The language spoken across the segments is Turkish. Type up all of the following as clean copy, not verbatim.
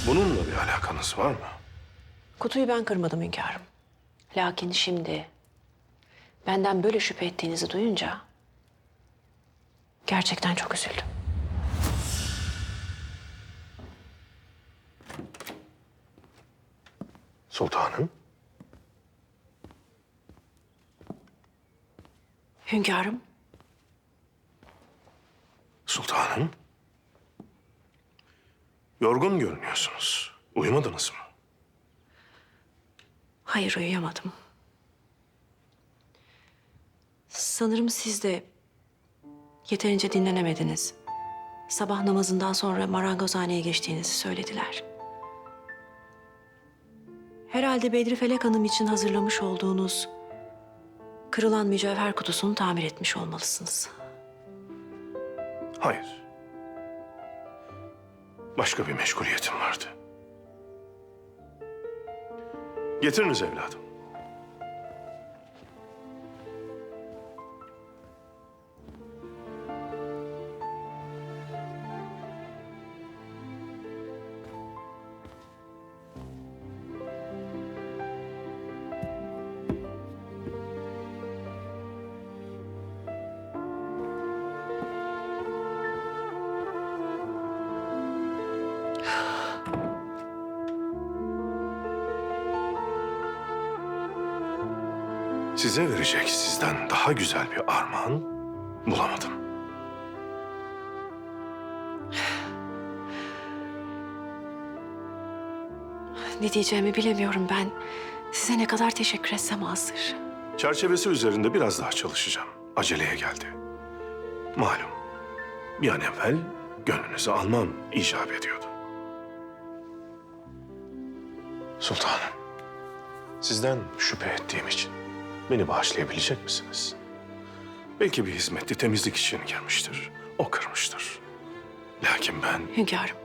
Bununla bir alakanız var mı? Kutuyu ben kırmadım hünkârım. Lakin şimdi benden böyle şüphe ettiğinizi duyunca gerçekten çok üzüldüm. Sultanım. Hünkârım, Sultanım. Yorgun görünüyorsunuz. Uyumadınız mı? hayır uyuyamadım. Sanırım siz de yeterince dinlenemediniz. Sabah namazından sonra marangozhaneye geçtiğinizi söylediler. Herhalde Bedri Felek Hanım için hazırlamış olduğunuz kırılan mücevher kutusunu tamir etmiş olmalısınız. Hayır. Başka bir meşguliyetim vardı. Getiriniz evladım. Size verecek sizden daha güzel bir armağan bulamadım. Ne diyeceğimi bilemiyorum ben. Size ne kadar teşekkür etsem azdır. Çerçevesi üzerinde biraz daha çalışacağım. Aceleye geldi. Malum, bir an evvel gönlünüzü almam icap ediyordu. Sultanım, sizden şüphe ettiğim için beni bağışlayabilecek misiniz? Belki bir hizmetli temizlik için gelmiştir. O kırmıştır. Lakin ben... Hünkârım,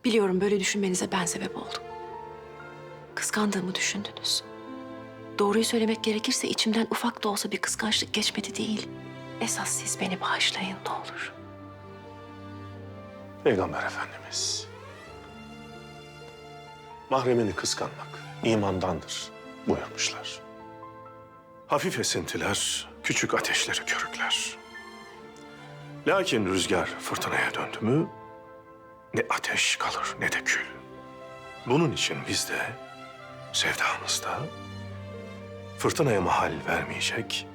biliyorum böyle düşünmenize ben sebep oldum. Kıskandığımı düşündünüz. Doğruyu söylemek gerekirse içimden ufak da olsa bir kıskançlık geçmedi değil. Esas siz beni bağışlayın ne olur. Peygamber Efendimiz, mahremini kıskanmak imandandır buyurmuşlar. Hafif esintiler küçük ateşleri körükler. Lakin rüzgar fırtınaya döndü mü ne ateş kalır ne de kül. Bunun için biz de sevdamızda fırtınaya mahal vermeyecek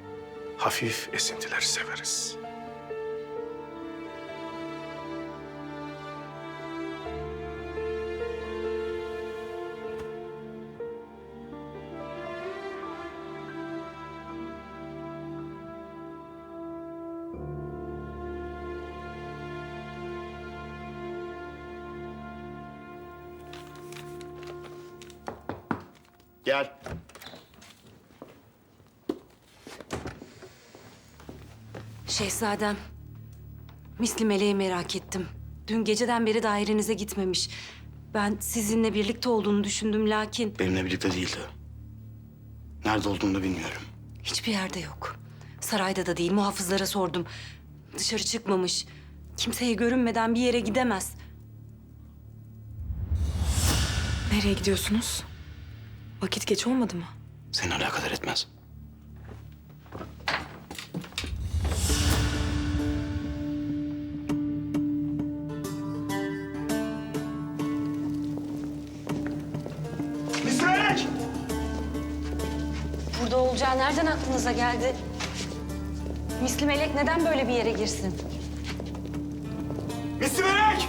hafif esintileri severiz. Gel. Şehzadem, misli meleği merak ettim. Dün geceden beri dairenize gitmemiş. Ben sizinle birlikte olduğunu düşündüm lakin Benimle birlikte değildi. Nerede olduğunu da bilmiyorum. hiçbir yerde yok. Sarayda da değil, muhafızlara sordum. Dışarı çıkmamış. Kimseye görünmeden bir yere gidemez. Nereye gidiyorsunuz? Vakit geç olmadı mı? Seni alakadar etmez. İsmelek! Burada olacağı nereden aklınıza geldi? Misli melek neden böyle bir yere girsin? İsmelek!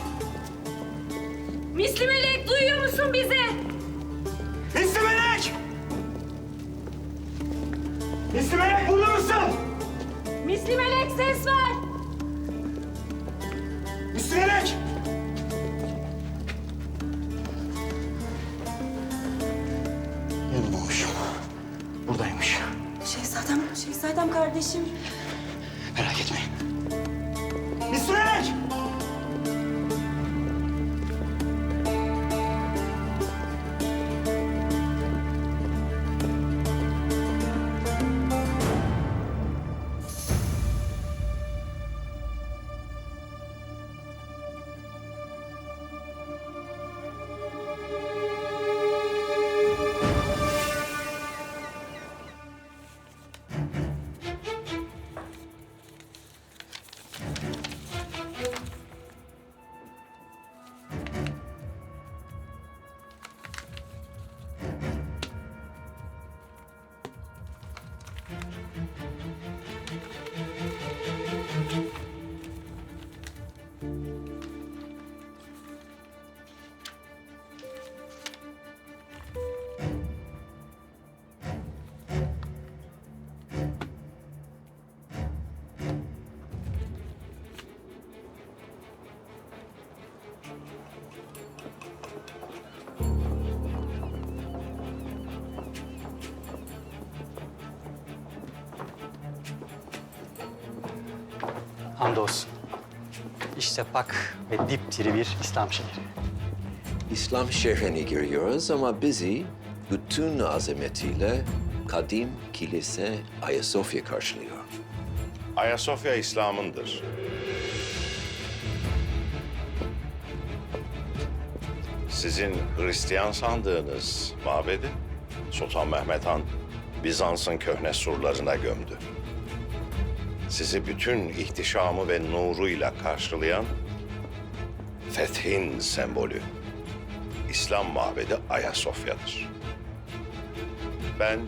Misli melek duyuyor musun bizi? İsmelek! İsmelek burada mısın? Misli melek ses ver! İsmelek! Yanılmamışım. Buradaymış. Şehzadem kardeşim. Merak etmeyin. İsmelek! Hamdolsun. İşte Pak ve dipdiri bir İslam şehri. İslam şehrini görüyoruz ama bizi bütün azametiyle kadim kilise Ayasofya karşılıyor. Ayasofya İslam'ındır. Sizin Hristiyan sandığınız mabedi Sultan Mehmet Han Bizans'ın köhne surlarına gömdü. Sizi bütün ihtişamı ve nuruyla karşılayan fethin sembolü İslam mabedi Ayasofya'dır. Ben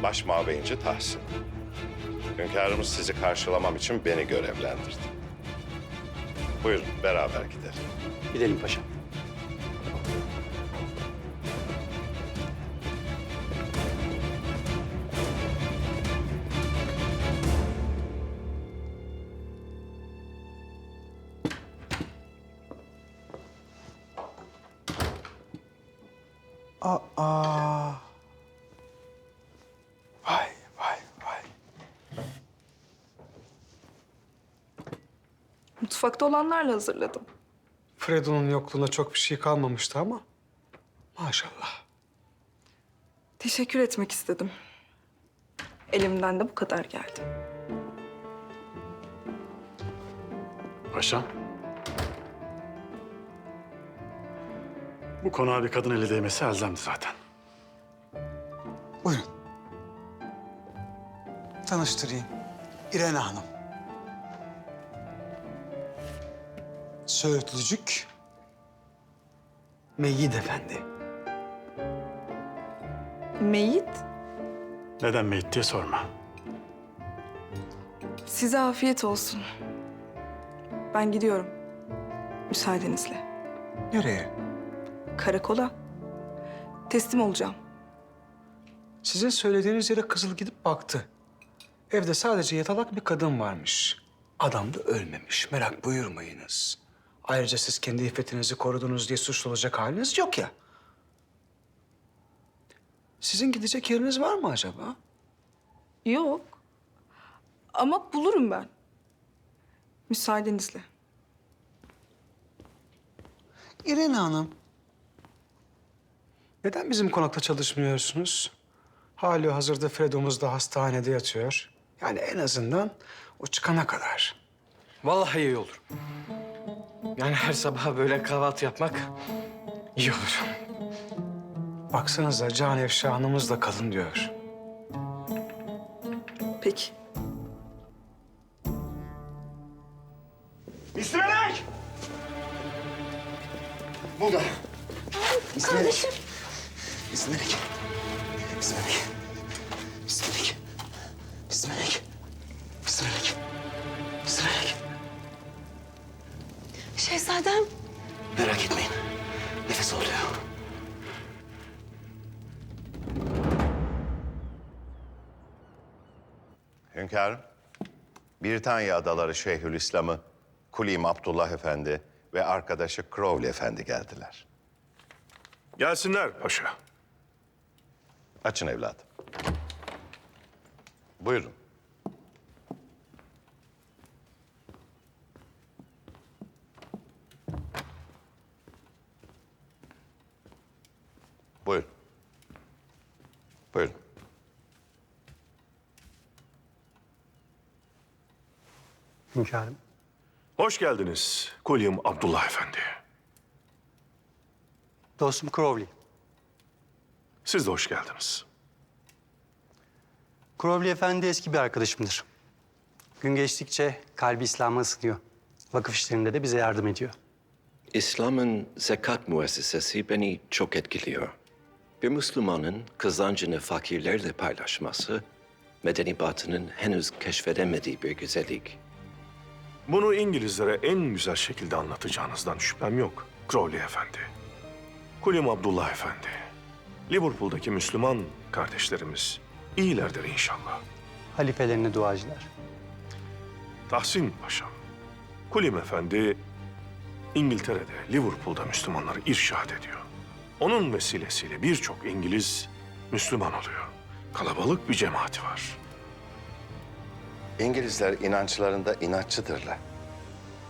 Başmabeyinci Tahsin. Hünkârımız sizi karşılamam için beni görevlendirdi. Buyurun beraber gidelim. Gidelim paşam. Aa. Vay vay vay. Mutfakta olanlarla hazırladım. Fredo'nun yokluğunda çok bir şey kalmamıştı ama maşallah. Teşekkür etmek istedim. Elimden de bu kadar geldi. Paşam. Bu konuğa bir kadın eli değmesi elzemdi zaten. Buyurun. Tanıştırayım. İrene Hanım. Söğütlücük. Meyyid Efendi. Meyit, Neden meyit diye sorma. size afiyet olsun. Ben gidiyorum. Müsaadenizle. Nereye? Karakola. Teslim olacağım. Sizin söylediğiniz yere Kızıl gidip baktı. Evde sadece yatalak bir kadın varmış. Adam da ölmemiş. Merak buyurmayınız. Ayrıca siz kendi iffetinizi korudunuz diye suçlu olacak haliniz yok ya. Sizin gidecek yeriniz var mı acaba? Yok. Ama bulurum ben. Müsaadenizle. İrene Hanım. Neden bizim konakta çalışmıyorsunuz? Hali hazırda Fredo'muz da hastanede yatıyor. Yani en azından o çıkana kadar. Vallahi iyi olur. Yani her sabah böyle kahvaltı yapmak iyi olur. Baksanıza Can Efşa Hanım'ız da kalın diyor. Peki. Misli Melek! Burada. Misli Melek. Misli Melek. Misli Melek. Misli Melek. Misli Melek. Misli Melek. Misli Melek. Şehzadem. Merak etmeyin. Nefes oluyor. Hünkârım, Britanya Adaları Şeyhülislam'ı Kulim Abdullah Efendi ve arkadaşı Crowley Efendi geldiler. Gelsinler paşa. Açın evladım. Buyurun. Buyurun. Buyurun. Hünkârım. Hoş geldiniz Kulim Abdullah Efendi. Dostum Crowley. Siz de hoş geldiniz. Crowley Efendi eski bir arkadaşımdır. Gün geçtikçe kalbi İslam'a ısınıyor. Vakıf işlerinde de bize yardım ediyor. İslam'ın zekat müessesesi beni çok etkiliyor. Bir Müslümanın kazancını fakirlerle paylaşması medeni batının henüz keşfedemediği bir güzellik. Bunu İngilizlere en güzel şekilde anlatacağınızdan şüphem yok Crowley Efendi. Kulim Abdullah Efendi. Liverpool'daki Müslüman kardeşlerimiz iyilerdir inşallah. Halifelerine duacılar. Tahsin Paşam, Kulim Efendi İngiltere'de, Liverpool'da Müslümanları irşad ediyor. Onun vesilesiyle birçok İngiliz Müslüman oluyor. Kalabalık bir cemaati var. İngilizler inançlarında inatçıdırlar.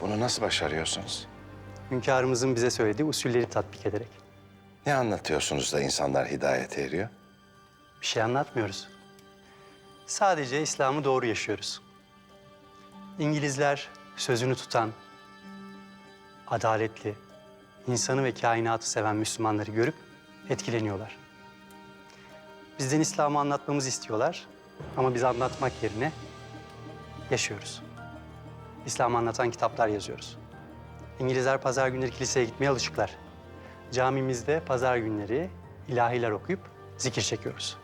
Bunu nasıl başarıyorsunuz? Hünkârımızın bize söylediği usulleri tatbik ederek. Ne anlatıyorsunuz da insanlar hidayete eriyor? Bir şey anlatmıyoruz. Sadece İslam'ı doğru yaşıyoruz. İngilizler sözünü tutan, adaletli, insanı ve kainatı seven Müslümanları görüp etkileniyorlar. Bizden İslam'ı anlatmamızı istiyorlar ama biz anlatmak yerine yaşıyoruz. İslam'ı anlatan kitaplar yazıyoruz. İngilizler pazar günleri kiliseye gitmeye alışıklar. Camimizde pazar günleri ilahiler okuyup zikir çekiyoruz.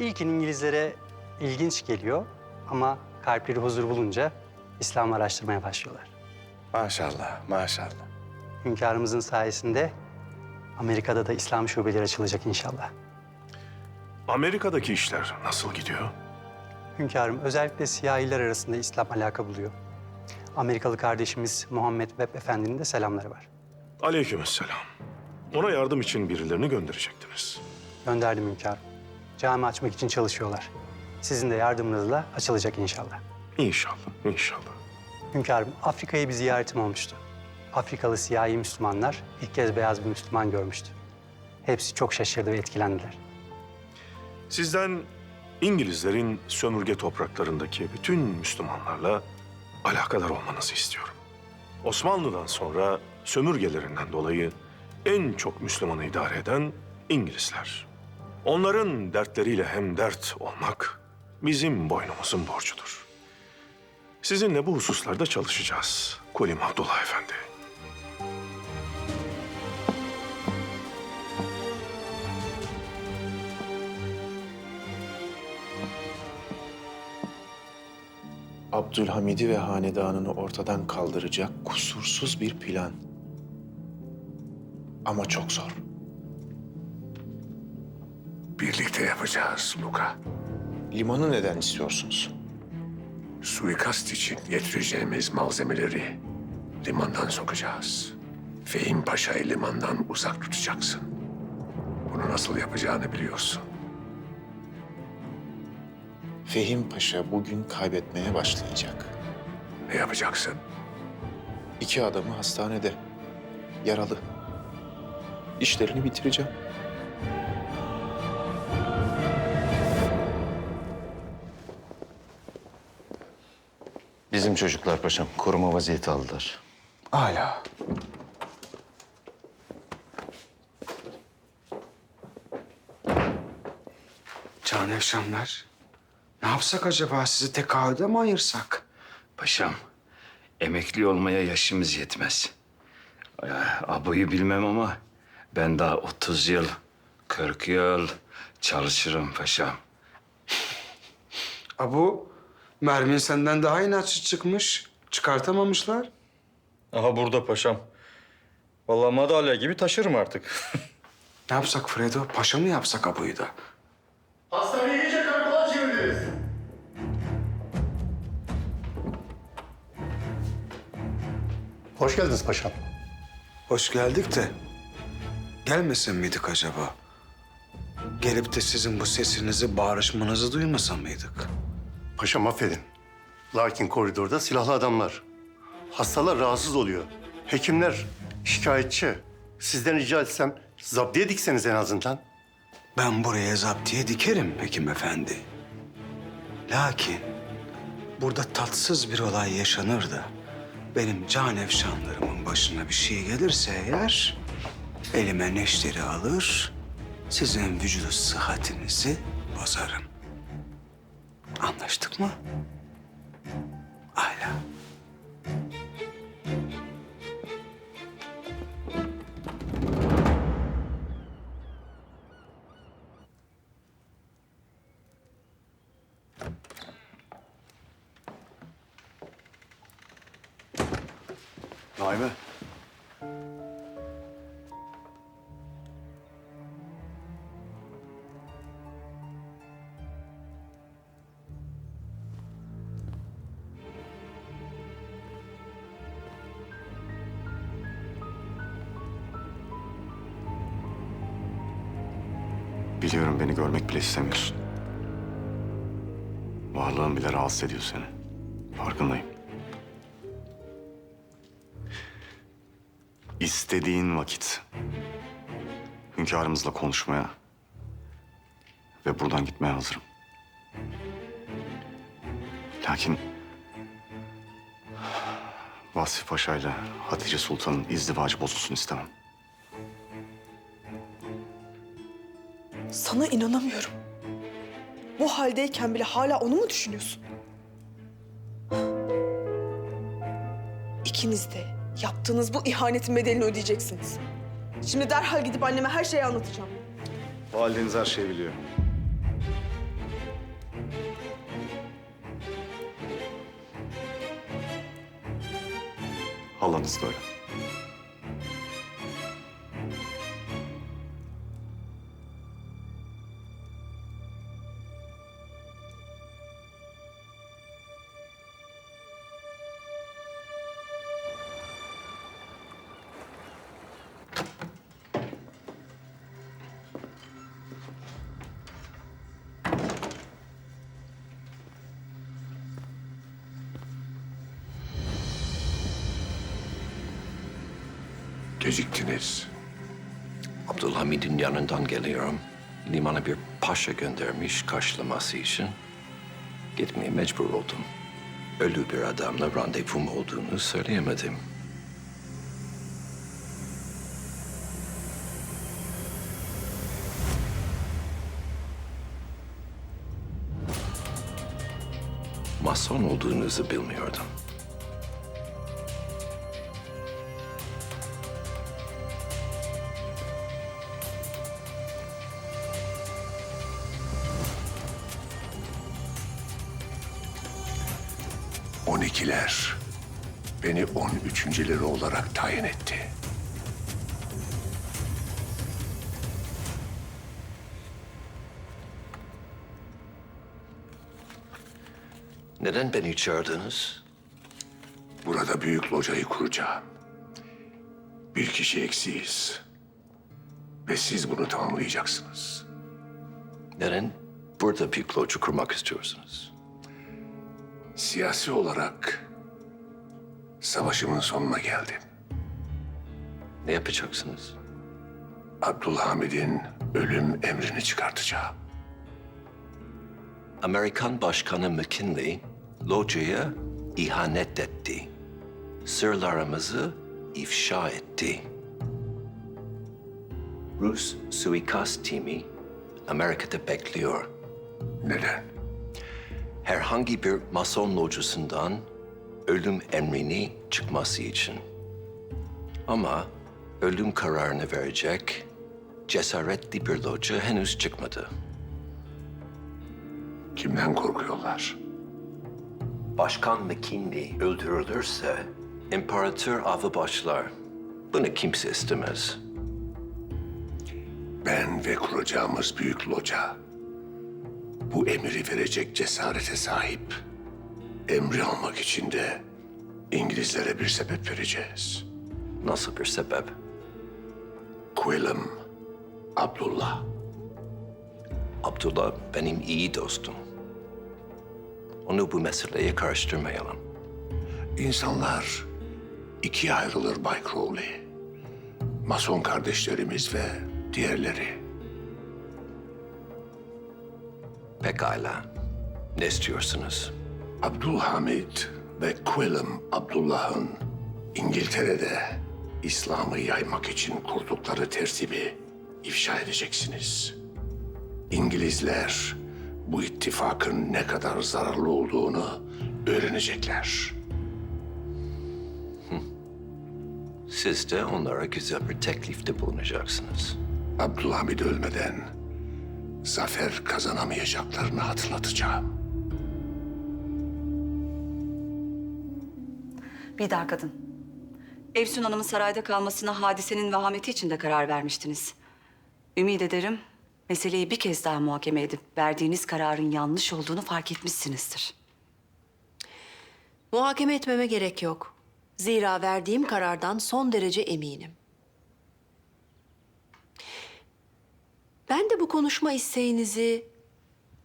İlkin İngilizlere ilginç geliyor ama kalpleri huzur bulunca İslam'ı araştırmaya başlıyorlar. Maşallah, maşallah. Hünkârımızın sayesinde Amerika'da da İslam şubeleri açılacak inşallah. Amerika'daki işler nasıl gidiyor? Hünkârım özellikle siyahiler arasında İslam alaka buluyor. Amerikalı kardeşimiz Muhammed Webb Efendi'nin de selamları var. Aleykümselam. Ona yardım için birilerini gönderecektiniz. Gönderdim hünkârım. Cami açmak için çalışıyorlar. Sizin de yardımınızla açılacak inşallah. İnşallah, inşallah. Hünkârım, Afrika'ya bir ziyaretim olmuştu. Afrikalı siyahi Müslümanlar ilk kez beyaz bir Müslüman görmüştü. Hepsi çok şaşırdı ve etkilendiler. Sizden İngilizlerin sömürge topraklarındaki bütün Müslümanlarla alakadar olmanızı istiyorum. Osmanlı'dan sonra sömürgelerinden dolayı en çok Müslümanı idare eden İngilizler. Onların dertleriyle hemdert olmak bizim boynumuzun borcudur. Sizinle bu hususlarda çalışacağız Kulim Abdullah Efendi. Abdülhamid'i ve hanedanını ortadan kaldıracak kusursuz bir plan. Ama çok zor. Birlikte yapacağız Luka. Limanı neden istiyorsunuz? Suikast için getireceğimiz malzemeleri limandan sokacağız. Fehim Paşa'yı limandan uzak tutacaksın. Bunu nasıl yapacağını biliyorsun. Fehim Paşa bugün kaybetmeye başlayacak. Ne yapacaksın? 2 adamı hastanede. Yaralı. İşlerini bitireceğim. Bizim çocuklar paşam koruma vaziyeti aldılar. Hala. Can Efşanlar, ne yapsak acaba? Sizi tekaüde mi ayırsak? Paşam, emekli olmaya yaşımız yetmez. Abu'yu bilmem ama ben daha 30 yıl, 40 yıl çalışırım paşam. Abu, mermin senden daha inatçı çıkmış. Çıkartamamışlar. Aha burada paşam. Vallahi madalya gibi taşırım artık. Ne yapsak Fredo? Paşa mı yapsak Abu'yu da? Hastaneyi iyice karakola çeviririz. Hoş geldiniz paşam. Hoş geldik de gelmesin miydik acaba? Gelip de sizin bu sesinizi, bağırışmanızı duymasa mıydık? Paşam affedin. Lakin koridorda silahlı adamlar. Hastalar rahatsız oluyor. Hekimler şikayetçi. Sizden rica etsem zaptiye dikseniz en azından. Ben buraya zaptiye dikerim hekim efendi. Lakin burada tatsız bir olay yaşanır da benim can efşanlarımın başına bir şey gelirse eğer elime neşteri alır, sizin vücudu sıhhatinizi bozarım. Anlaştık mı? Âlâ. Şahibe. Biliyorum beni görmek bile istemiyorsun. Varlığın bile rahatsız ediyor seni. Farkındayım. İstediğin vakit hünkârımızla konuşmaya ve buradan gitmeye hazırım. Lakin Vasfi Paşa ile Hatice Sultan'ın izdivacı bozulsun istemem. Sana inanamıyorum. Bu haldeyken bile hala onu mu düşünüyorsun? İkiniz de yaptığınız bu ihanetin bedelini ödeyeceksiniz. Şimdi derhal gidip anneme her şeyi anlatacağım. Valideniz her şeyi biliyor. Halanız da öyle. Geciktiniz. Abdülhamid'in yanından geliyorum. Limana bir paşa göndermiş karşılaması için. Gitmeye mecbur oldum. Ölü bir adamla randevum olduğunu söyleyemedim. Mason olduğunuzu bilmiyordum. '12'ler beni 13.leri olarak tayin etti. Neden beni çağırdınız? Burada büyük locayı kuracağım. Bir kişi eksiyiz. Ve siz bunu tamamlayacaksınız. Neden burada büyük loca kurmak istiyorsunuz? Siyasi olarak savaşımın sonuna geldim. Ne yapacaksınız? Abdülhamid'in ölüm emrini çıkartacağım. Amerikan Başkanı McKinley, locaya ihanet etti. Sırlarımızı ifşa etti. Rus suikast timi Amerika'da bekliyor. Neden? Herhangi bir Mason locasından ölüm emrini çıkması için. Ama ölüm kararını verecek cesaretli bir loca henüz çıkmadı. Kimden korkuyorlar? Başkan McKinley öldürülürse imparator avı başlar. Bunu kimse istemez. Ben ve kuracağımız büyük loca bu emri verecek cesarete sahip. Emri almak için de İngilizlere bir sebep vereceğiz. Nasıl bir sebep? Quillam, Abdullah. Abdullah benim iyi dostum. Onu bu meseleye karıştırmayalım. İnsanlar ikiye ayrılır Bay Crowley. Mason kardeşlerimiz ve diğerleri. Pekala. Ne istiyorsunuz? Abdülhamid ve Quillam Abdullah'ın İngiltere'de İslam'ı yaymak için kurdukları tertibi ifşa edeceksiniz. İngilizler bu ittifakın ne kadar zararlı olduğunu öğrenecekler. Siz de onlara güzel bir teklifte bulunacaksınız. Abdülhamid ölmeden zafer kazanamayacaklarını hatırlatacağım. Bir daha kadın. Efsun Hanım'ın sarayda kalmasına Hadise'nin vehameti için de karar vermiştiniz. Ümid ederim meseleyi bir kez daha muhakeme edip verdiğiniz kararın yanlış olduğunu fark etmişsinizdir. Muhakeme etmeme gerek yok. Zira verdiğim karardan son derece eminim. Ben de bu konuşma isteğinizi,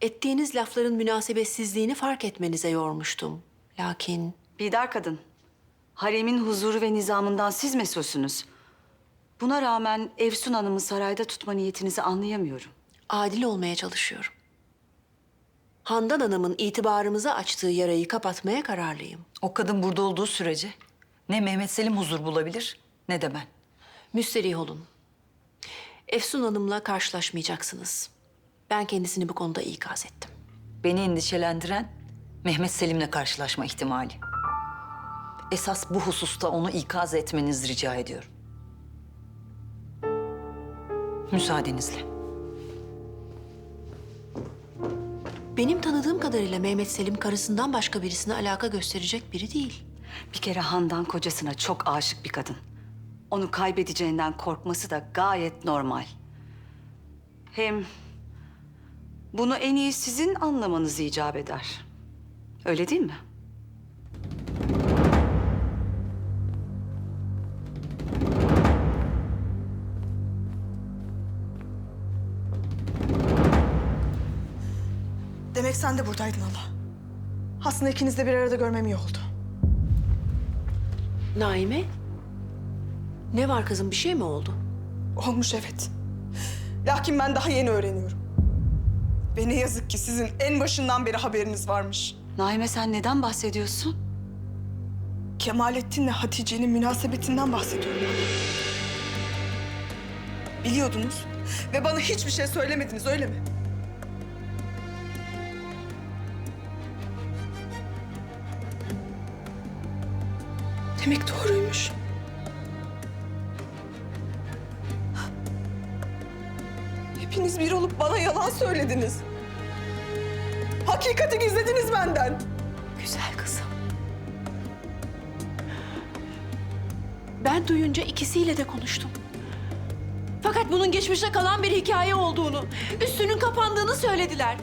ettiğiniz lafların münasebetsizliğini fark etmenize yormuştum. Lakin Bidar kadın, haremin huzuru ve nizamından siz mesulsünüz. Buna rağmen Efsun Hanım'ı sarayda tutma niyetinizi anlayamıyorum. adil olmaya çalışıyorum. Handan Hanım'ın itibarımıza açtığı yarayı kapatmaya kararlıyım. O kadın burada olduğu sürece ne Mehmet Selim huzur bulabilir ne de ben. Müsterih olun. Efsun Hanım'la karşılaşmayacaksınız. Ben kendisini bu konuda ikaz ettim. Beni endişelendiren Mehmet Selim'le karşılaşma ihtimali. Esas bu hususta onu ikaz etmenizi rica ediyorum. Müsaadenizle. Benim tanıdığım kadarıyla Mehmet Selim karısından başka birisine alaka gösterecek biri değil. Bir kere Handan kocasına çok aşık bir kadın. Onu kaybedeceğinden korkması da gayet normal. Hem bunu en iyi sizin anlamanız icap eder. Öyle değil mi? Demek sen de buradaydın hala. Aslında ikiniz de bir arada görmem iyi oldu. Naime? Ne var kızım, bir şey mi oldu? Olmuş evet. Lakin ben daha yeni öğreniyorum. Ve ne yazık ki sizin en başından beri haberiniz varmış. Naime sen neden bahsediyorsun? Kemalettin'le Hatice'nin münasebetinden bahsediyorum. Biliyordunuz ve bana hiçbir şey söylemediniz, öyle mi? Demek doğruymuş. Hepiniz bir olup bana yalan söylediniz. Hakikati gizlediniz benden. Güzel kızım. Ben duyunca ikisiyle de konuştum. Fakat bunun geçmişte kalan bir hikaye olduğunu, üstünün kapandığını söylediler.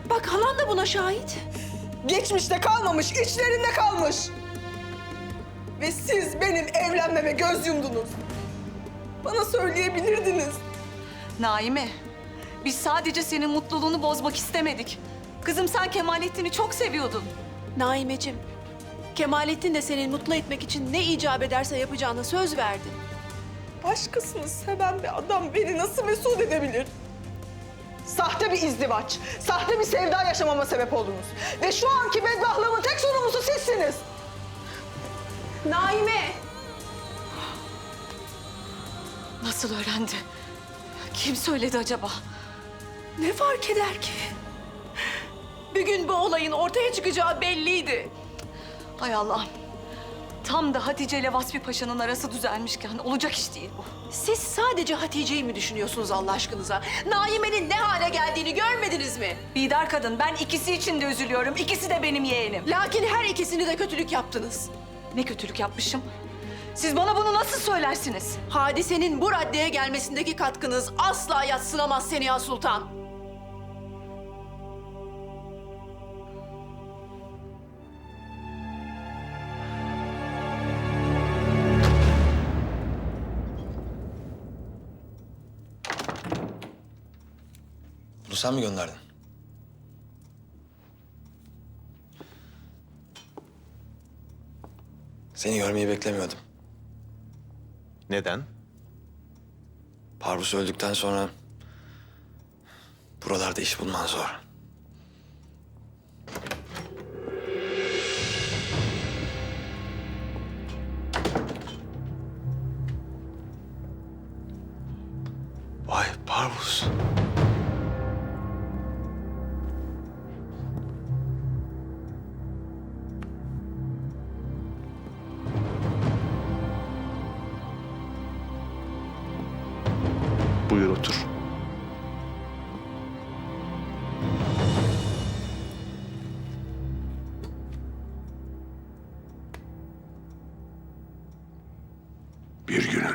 Bak halan da buna şahit. Geçmişte kalmamış, içlerinde kalmış. Ve siz benim evlenmeme göz yumdunuz. Bana söyleyebilirdiniz. Naime, biz sadece senin mutluluğunu bozmak istemedik. Kızım sen Kemalettin'i çok seviyordun. Naimeciğim, Kemalettin de seni mutlu etmek için ne icap ederse yapacağına söz verdi. Başkasını seven bir adam beni nasıl mesut edebilir? Sahte bir izdivaç, sahte bir sevda yaşamama sebep oldunuz. Ve şu anki bedbahtlığımın tek sorumlusu sizsiniz. Naime! Nasıl öğrendi? Kim söyledi acaba? Ne fark eder ki? Bir gün bu olayın ortaya çıkacağı belliydi. Hay Allah'ım. Tam da Hatice ile Vasfi Paşa'nın arası düzelmişken olacak iş değil bu. Siz sadece Hatice'yi mi düşünüyorsunuz Allah aşkınıza? Naime'nin ne hale geldiğini görmediniz mi? Bidar kadın, ben ikisi için de üzülüyorum. İkisi de benim yeğenim. Lakin her ikisini de kötülük yaptınız. Ne kötülük yapmışım? Siz bana bunu nasıl söylersiniz? Hadisenin bu raddeye gelmesindeki katkınız asla yadsınamaz Seniha Sultan. Bunu sen mi gönderdin? Seni görmeyi beklemiyordum. Neden? Parvus öldükten sonra buralarda iş bulman zor. Vay Parvus. Buyur otur.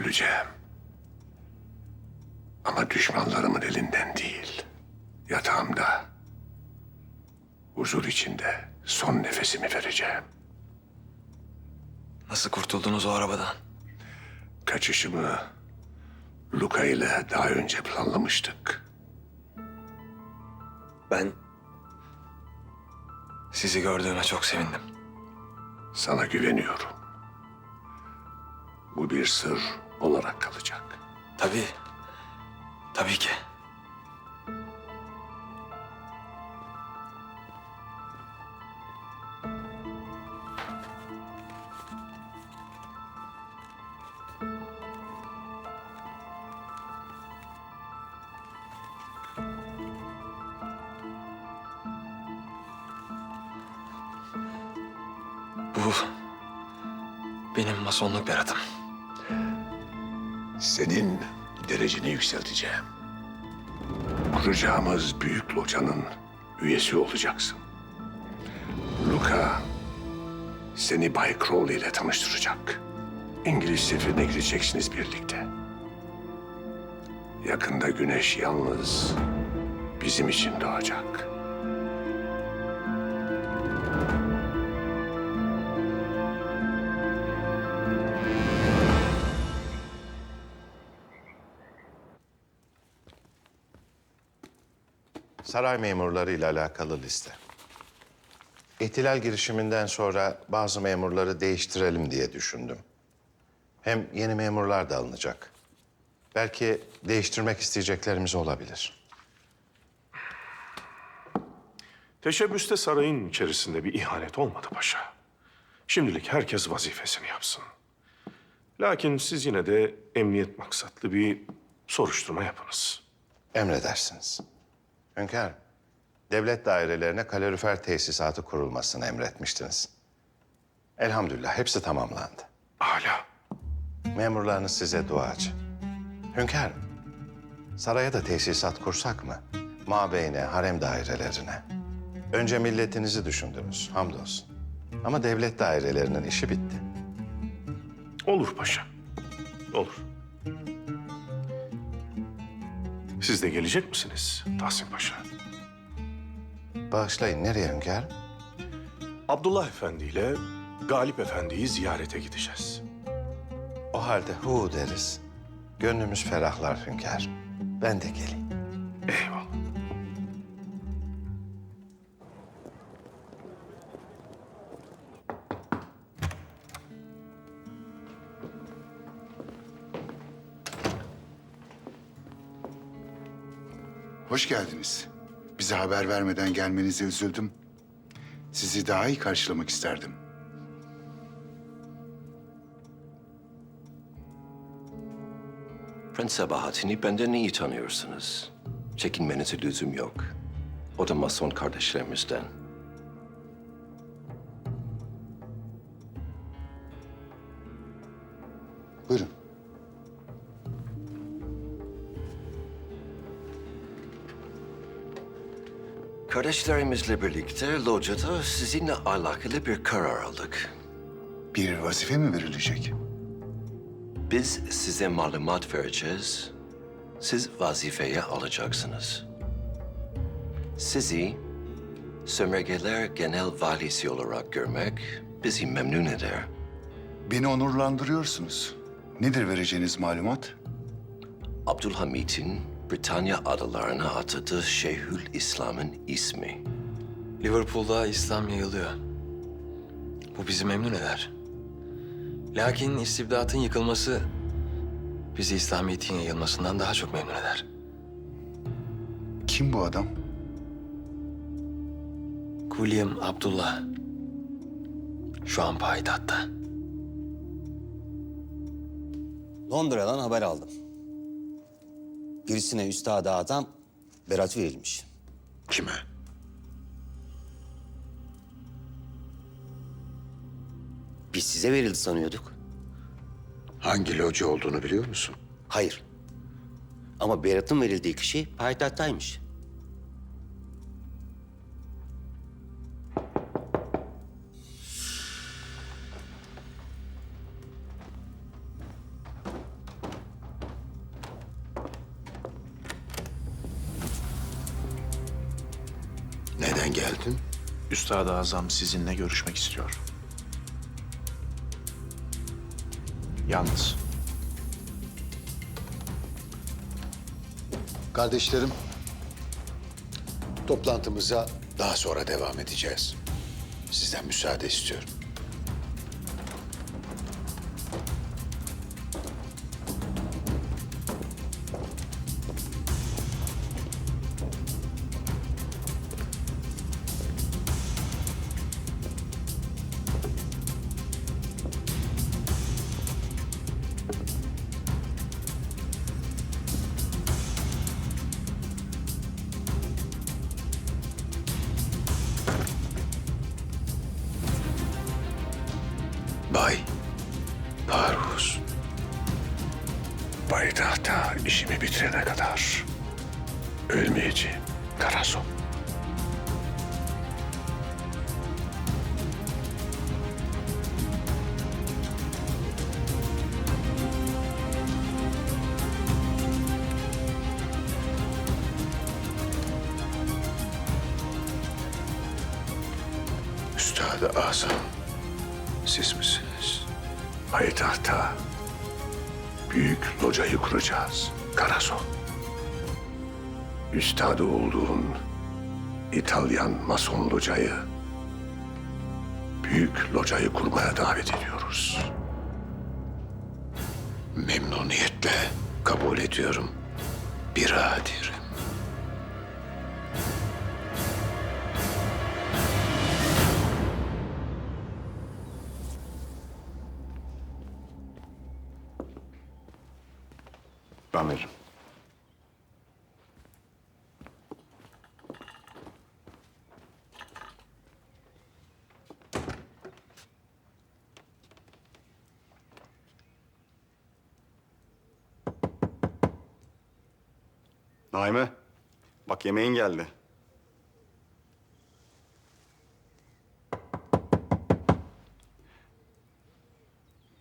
Öleceğim. Ama düşmanlarımın elinden değil. Yatağımda, huzur içinde son nefesimi vereceğim. Nasıl kurtuldunuz o arabadan? Kaçışımı Luka ile daha önce planlamıştık. Ben sizi gördüğüme çok sevindim. Sana güveniyorum. Bu bir sır olarak kalacak. Tabii. Tabii ki. Bu benim masonluk beratım. Senin dereceni yükselteceğim. Kuracağımız büyük locanın üyesi olacaksın. Luka seni Bay Crowley ile tanıştıracak. İngiliz sefirine gideceksiniz birlikte. Yakında güneş yalnız bizim için doğacak. Saray memurları ile alakalı liste. İhtilal girişiminden sonra bazı memurları değiştirelim diye düşündüm. Hem yeni memurlar da alınacak. Belki değiştirmek isteyeceklerimiz olabilir. Teşebbüste sarayın içerisinde bir ihanet olmadı paşa. Şimdilik herkes vazifesini yapsın. Lakin siz yine de emniyet maksatlı bir soruşturma yapınız. Emredersiniz. Hünkârım, devlet dairelerine kalorifer tesisatı kurulmasını emretmiştiniz. Elhamdülillah hepsi tamamlandı. Âlâ. Memurlarınız size duacı. Hünkârım, saraya da tesisat kursak mı? Mabeyne, harem dairelerine. Önce milletinizi düşündünüz, hamdolsun. Ama devlet dairelerinin işi bitti. Olur paşa, olur. Siz de gelecek misiniz Tahsin Paşa? Bağışlayın, nereye hünkârım? Abdullah Efendi ile Galip Efendi'yi ziyarete gideceğiz. O halde hu deriz. Gönlümüz ferahlar hünkârım. Ben de geleyim. Eyvallah. Hoş geldiniz. Bize haber vermeden gelmenize üzüldüm. Sizi daha iyi karşılamak isterdim. Prens Sabahattin'i benden iyi tanıyorsunuz. Çekinmenize lüzum yok. O da mason kardeşlerimizden. Buyurun. Kardeşlerimizle birlikte locada sizinle alakalı bir karar aldık. Bir vazife mi verilecek? Biz size malumat vereceğiz. Siz vazifeye alacaksınız. Sizi Sömürgeler Genel Valisi olarak görmek bizi memnun eder. Beni onurlandırıyorsunuz. Nedir vereceğiniz malumat? Abdülhamit'in Britanya adalarına atadığı Şeyhül İslam'ın ismi. Liverpool'da İslam yayılıyor. Bu bizi memnun eder. Lakin istibdatın yıkılması bizi İslamiyet'in yayılmasından daha çok memnun eder. Kim bu adam? William Abdullah. Şu an payitahtta. Londra'dan haber aldım. Birisine üstada adam berat verilmiş. Kime? Biz size verildi sanıyorduk. Hangi loca olduğunu biliyor musun? Hayır. Ama beratın verildiği kişi payitahttaymış. Neden geldin? Üstad-ı Azam sizinle görüşmek istiyor. Yalnız. Kardeşlerim, toplantımıza daha sonra devam edeceğiz. Sizden müsaade istiyorum. Bay Parvus. Payitahta işimi bitirene kadar ölmeyeceğim Karason. Üstad-ı Azam siz misiniz? Payitahta büyük locayı kuracağız Karason. Üstadı olduğun İtalyan Mason locayı, büyük locayı kurmaya davet ediyoruz. Memnuniyetle kabul ediyorum biraderim. Ben veririm. Naime, bak yemeğin geldi.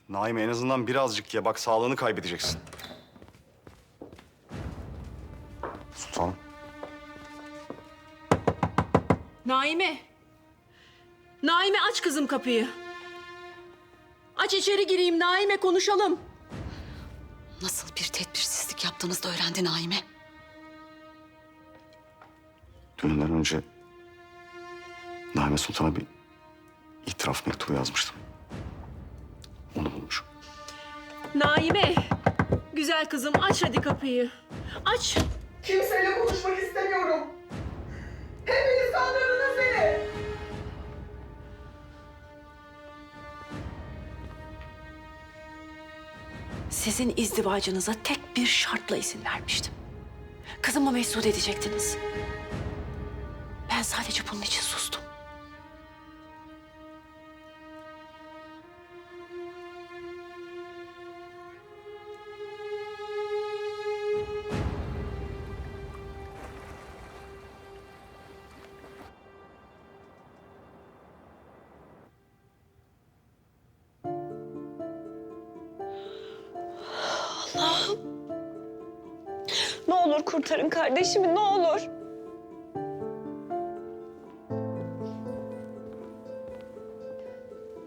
Naime en azından birazcık ye. Bak sağlığını kaybedeceksin. Sultanım. Naime. Naime aç kızım kapıyı. Aç içeri gireyim Naime konuşalım. Nasıl bir tedbirsizlik yaptığınızı da öğrendi Naime. Düğünden önce Naime Sultan'a bir itiraf mektubu yazmıştım. Onu bulmuş. Naime. Güzel kızım aç hadi kapıyı. Aç. Kimseyle konuşmak istemiyorum. Hepiniz kandırdınız beni. Sizin izdivacınıza tek bir şartla izin vermiştim. Kızımı mesut edecektiniz. Ben sadece bunun için sustum. Allah'ım. Ne olur kurtarın kardeşimi, ne olur.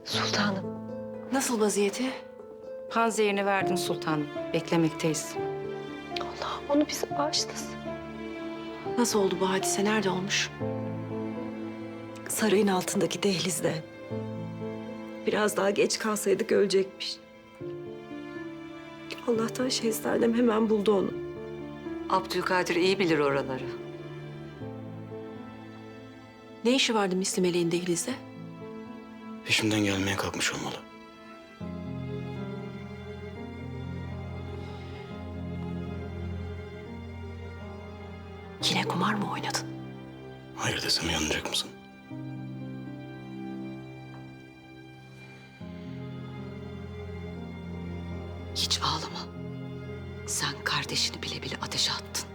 Sultanım. Nasıl vaziyeti? Panzehirini verdim sultanım. Beklemekteyiz. Allah'ım onu bize bağışlasın. Nasıl oldu bu hadise? Nerede olmuş? Sarayın altındaki dehlizde. Biraz daha geç kalsaydık ölecekmiş. Allah'tan şehzadem hemen buldu onu. Abdülkadir iyi bilir oraları. Ne işi vardı Misli Meleğin dehlizde? Peşimden gelmeye kalkmış olmalı. Yine kumar mı oynadın? Hayır desem yanacak mısın? Hiç ağlama. Sen kardeşini bile bile ateşe attın.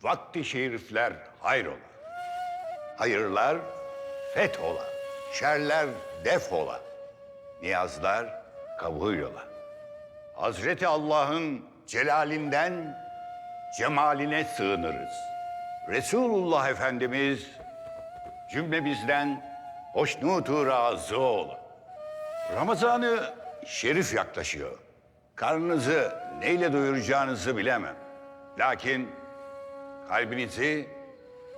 Vakti şerifler hayrola. Hayırlar fethola. Şerler defola. niyazlar kabul ola. Hazreti Allah'ın celalinden cemaline sığınırız. Resulullah Efendimiz cümlemizden hoşnut-u razı ola. Ramazan-ı Şerif yaklaşıyor. Karnınızı neyle doyuracağınızı bilemem. Lakin kalbinizi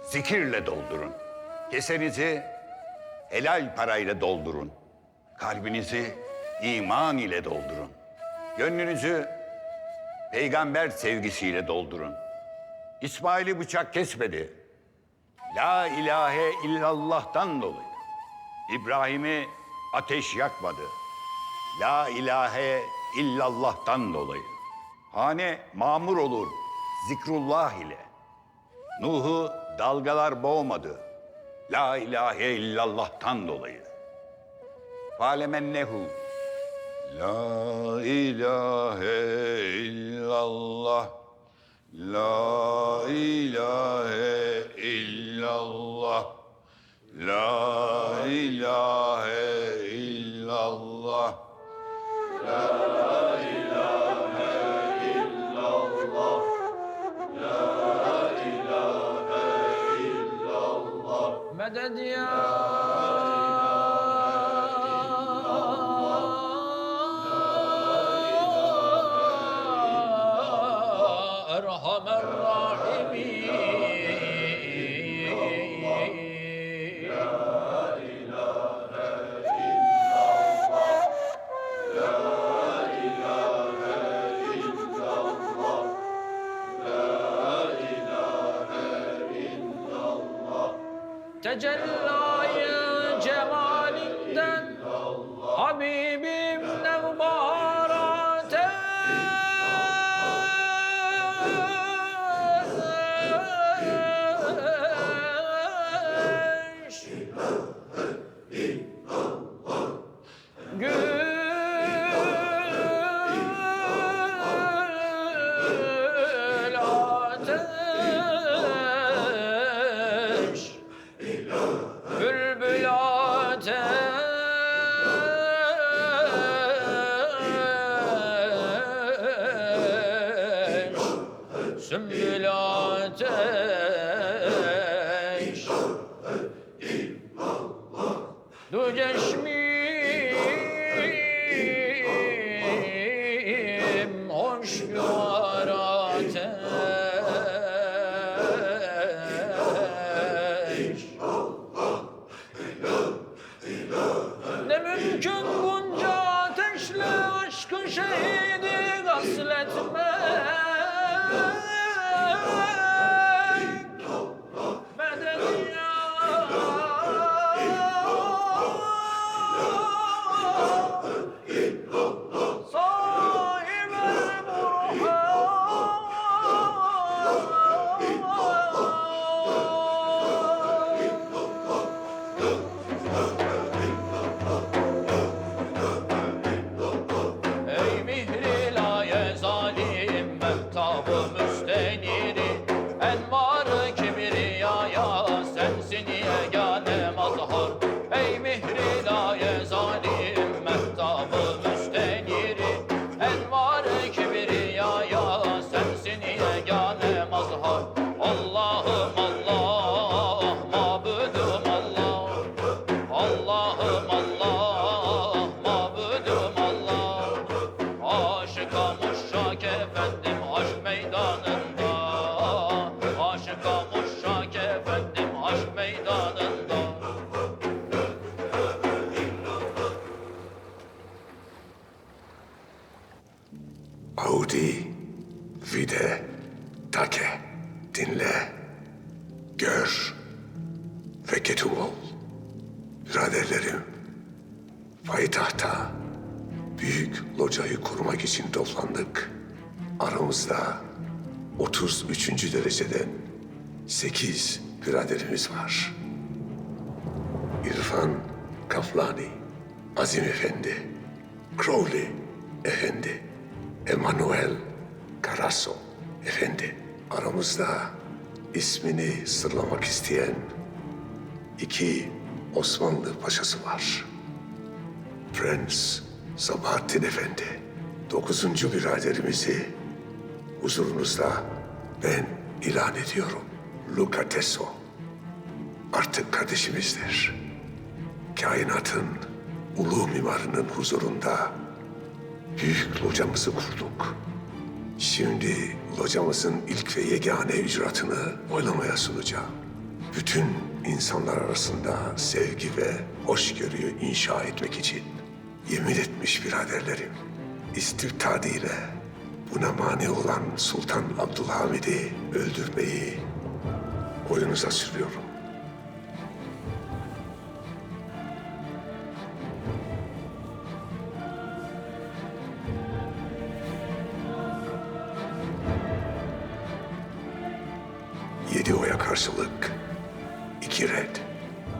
zikirle doldurun. Kesenizi helal parayla doldurun. Kalbinizi iman ile doldurun. Gönlünüzü peygamber sevgisiyle doldurun. İsmail'i bıçak kesmedi. La ilahe illallah'tan dolayı. İbrahim'i ateş yakmadı. La ilahe illallah'tan dolayı. Hane mamur olur zikrullah ile. Nuh'u dalgalar boğmadı. La ilahe illallah'tan dolayı. Falemennehu. La ilahe illallah. La ilahe illallah. La ilahe illallah. La ilahe illallah. La ilahe illallah. Meded ya Erhamer Rahimin. Tecellayı cemalinden Habibim nevbar ateş. Gül ateş. Bülbül ateş, sümbül ateş, du ceşmim hoş yuvar ateş. Ne mümkün bunca ateşle aşkın şehidi gasletmek. Medet ya sahib-el Ey mihri laye zalim mehtab-ı müsteniri, envar-ı kibriyaya sensin yegane mazhar. Ey mihri laye zalim mehtab-ı müsteniri, envar-ı kibriyaya sensin yegane mazhar. Allah'ım Allah, mabudum Allah. Allah'ım Allah, mabudum Allah. Aşıka muşak efendim aşk meydanında. Aşıka muşak efendim aşk meydanında. Audi, vide, take, dinle, gör ve ketum ol. Biraderlerim, payitahta büyük locayı kurmak için toplandık. Aramızda 33. dereceden 8 biraderimiz var. İrfan Kaflani, Azim Efendi, Crowley Efendi, Emanuel Carasso Efendi. Aramızda ismini sırlamak isteyen 2 Osmanlı paşası var. Prens Sabahattin Efendi, 9. biraderimizi huzurunuzda ben ilan ediyorum. Luca Tesso artık kardeşimizdir. Kainatın ulu mimarının huzurunda büyük locamızı kurduk. Şimdi locamızın ilk ve yegane ücratını oylamaya sunacağım. Bütün insanlar arasında sevgi ve hoşgörüyü inşa etmek için yemin etmiş biraderlerim. İstibdad ile buna mani olan Sultan Abdülhamid'i öldürmeyi oyunuza sürüyorum. Yedi oya karşılık 2 red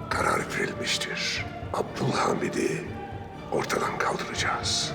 karar verilmiştir. Abdülhamid'i ortadan kaldıracağız.